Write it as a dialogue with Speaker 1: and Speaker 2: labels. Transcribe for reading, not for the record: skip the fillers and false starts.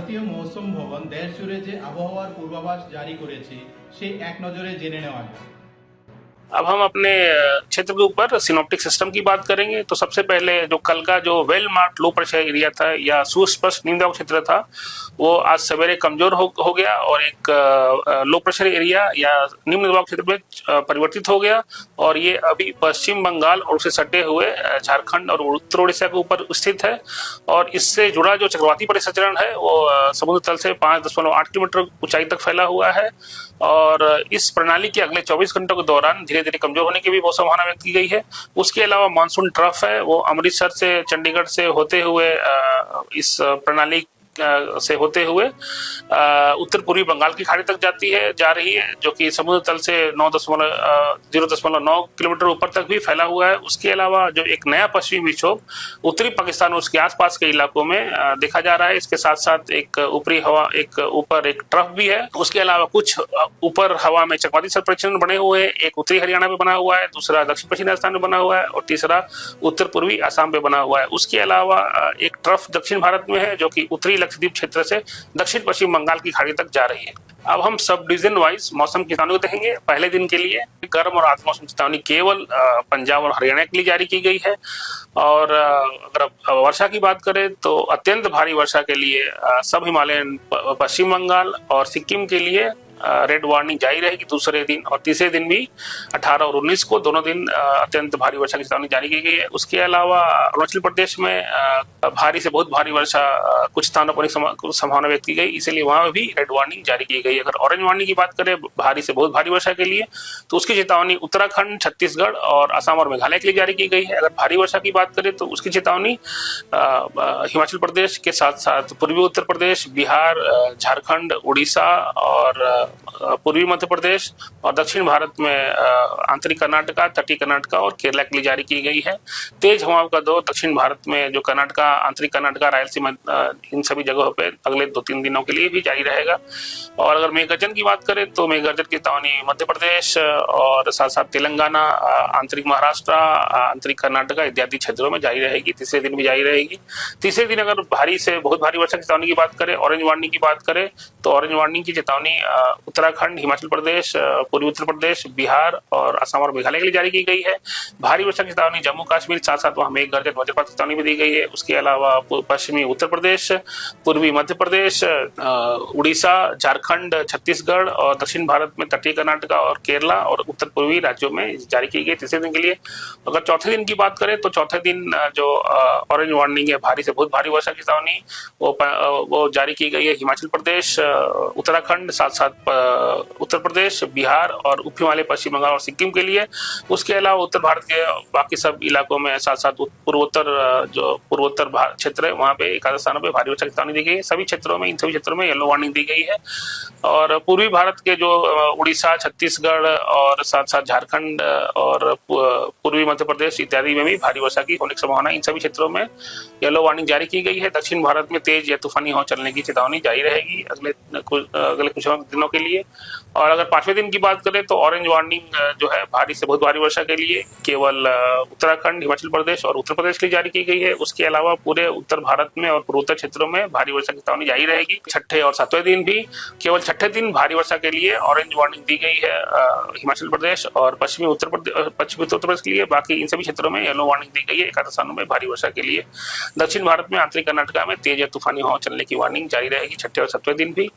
Speaker 1: ভারতীয় মৌসুম ভবন দেশ জুড়ে যে আবহাওয়ার পূর্বাভাস জারি করেছে সেই এক নজরে জেনে নেওয়া যায়।
Speaker 2: अब हम अपने क्षेत्र के ऊपर सिनॉप्टिक सिस्टम की बात करेंगे। तो सबसे पहले जो कल का जो well marked low pressure area था या सुस्पष्ट निम्न दबाव क्षेत्र था, वो आज सवेरे कमजोर हो गया और एक लो प्रेशर एरिया या निम्न दबाव क्षेत्र में परिवर्तित हो गया। और ये अभी पश्चिम बंगाल और उसे सटे हुए झारखंड और उत्तर उड़ीसा के ऊपर स्थित है। और इससे जुड़ा जो चक्रवाती परिसंचरण है वो समुद्र तल से 5.8 किलोमीटर ऊंचाई तक फैला हुआ है। और इस प्रणाली के अगले 24 घंटों के दौरान धीरे धीरे कमजोर होने की भी बहुत संभावना व्यक्त की गई है। उसके अलावा मानसून ट्रफ है वो अमृतसर से चंडीगढ़ से होते हुए इस प्रणाली से होते हुए उत्तर पूर्वी बंगाल की खाड़ी तक जा रही है, जो कि समुद्र तल से 0.9 किलोमीटर ऊपर तक भी फैला हुआ है। उसके अलावा जो एक नया पश्चिमी विक्षोभ उत्तरी पाकिस्तान और उसके आसपास के इलाकों में देखा जा रहा है। इसके साथ साथ एक ऊपरी हवा ऊपर एक ट्रफ भी है। उसके अलावा कुछ ऊपर हवा में चक्रवाती सर्परेक्षण बने हुए हैं। एक उत्तरी हरियाणा में बना हुआ है, दूसरा दक्षिण पश्चिमी राजस्थान में बना हुआ है और तीसरा उत्तर पूर्वी असम में बना हुआ है। उसके अलावा एक ट्रफ दक्षिण भारत में है जो कि उत्तरी लक्षद्वीप क्षेत्र से दक्षिण पश्चिम बंगाल की खाड़ी तक जा रही है। अब हम सब डिवीजन वाइज मौसम की चेतावनी को देखेंगे। पहले दिन के लिए गर्म और आर्द्र मौसम चेतावनी केवल पंजाब और हरियाणा के लिए जारी की गई है। और अगर वर्षा की बात करें तो अत्यंत भारी वर्षा के लिए सब हिमालयन पश्चिम बंगाल और सिक्किम के लिए रेड वार्निंग जारी रहेगी दूसरे दिन। और तीसरे दिन भी 18 और 19 को दोनों दिन अत्यंत भारी वर्षा की चेतावनी जारी की गई है। उसके अलावा अरुणाचल प्रदेश में भारी से बहुत भारी वर्षा कुछ स्थानों पर संभावना व्यक्त की गई, इसलिए वहां भी रेड वार्निंग जारी की गई। अगर ऑरेंज वार्निंग की बात करें भारी से बहुत भारी वर्षा के लिए, तो उसकी चेतावनी उत्तराखंड, छत्तीसगढ़ और असम और मेघालय के लिए जारी की गई है। अगर भारी वर्षा की बात करें तो उसकी चेतावनी हिमाचल प्रदेश के साथ साथ पूर्वी उत्तर प्रदेश, बिहार, झारखंड, उड़ीसा और पूर्वी मध्य प्रदेश और दक्षिण भारत में आंतरिक कर्नाटका, तटीय कर्नाटका और केरला के लिए जारी की गई है। तेज हवाओं का दौर दक्षिण भारत में जो कर्नाटका, आंतरिक कर्नाटका, रायलसीमा, इन सभी जगहों पे अगले 2-3 दिनों के लिए भी जारी रहेगा। और अगर मेघगर्जन की बात करें तो मेघगर्जन की चेतावनी मध्य प्रदेश और साथ साथ तेलंगाना, आंतरिक महाराष्ट्र, आंतरिक कर्नाटका इत्यादि क्षेत्रों में जारी रहेगी। तीसरे दिन भी जारी रहेगी। तीसरे दिन अगर भारी से बहुत भारी वर्षा की चेतावनी की बात करें, ऑरेंज वार्निंग की बात करें, तो ऑरेंज वार्निंग की चेतावनी उत्तराखंड, हिमाचल प्रदेश, पूर्वी उत्तर प्रदेश, बिहार और असम और मेघालय के लिए जारी की गई है। भारी वर्षा की चेतावनी जम्मू कश्मीर, साथ साथ वहां मेघगर्जन वज्रपात की चेतावनी भी दी गई है। उसके अलावा पश्चिमी उत्तर प्रदेश, पूर्वी मध्य प्रदेश, उड़ीसा, झारखंड, छत्तीसगढ़ और दक्षिण भारत में तटीय कर्नाटका और केरला और उत्तर पूर्वी राज्यों में जारी की गई तीसरे दिन के लिए। अगर चौथे दिन की बात करें तो चौथे दिन जो ऑरेंज वार्निंग है भारी से बहुत भारी वर्षा की चेतावनी वो जारी की गई है हिमाचल प्रदेश, उत्तराखंड, साथ साथ उत्तर प्रदेश, बिहार और उप हिमालय पश्चिम बंगाल और सिक्किम के लिए। उसके अलावा उत्तर भारत के बाकी सब इलाकों में साथ साथ पूर्वोत्तर क्षेत्र है वहां पे एक आध स्थानों पे भारी वर्षा की चेतावनी दी गई है। सभी क्षेत्रों में, इन सभी क्षेत्रों में येलो वार्निंग दी गई है। और पूर्वी भारत के जो उड़ीसा, छत्तीसगढ़ और साथ साथ झारखंड और पूर्वी मध्य प्रदेश इत्यादि में भी भारी वर्षा की होने की संभावना, इन सभी क्षेत्रों में येलो वार्निंग जारी की गई है। दक्षिण भारत में तेज या तूफानी हवा चलने की चेतावनी जारी रहेगी अगले कुछ दिनों के लिए। और अगर पांचवें दिन की बात करें तो ऑरेंज वार्निंग जो है भारी से बहुत भारी वर्षा के लिए केवल उत्तराखंड, हिमाचल प्रदेश और उत्तर प्रदेश के लिए जारी की गई है। उसके अलावा पूरे उत्तर भारत में और पूर्वोत्तर क्षेत्रों में भारी वर्षा की चेतावनी जारी रहेगी। छठे और सातवें दिन भी केवल छठे दिन भारी वर्षा के लिए ऑरेंज वार्निंग दी गई है हिमाचल प्रदेश और पश्चिमी उत्तर प्रदेश के लिए। बाकी इन सभी क्षेत्रों में येलो वार्निंग दी गई है एक आध स्थानों में भारी वर्षा के लिए। दक्षिण भारत में आंतरिक कर्नाटका में तेज या तूफानी हवा चलने की वार्निंग जारी रहेगी छठे और सातवें दिन भी।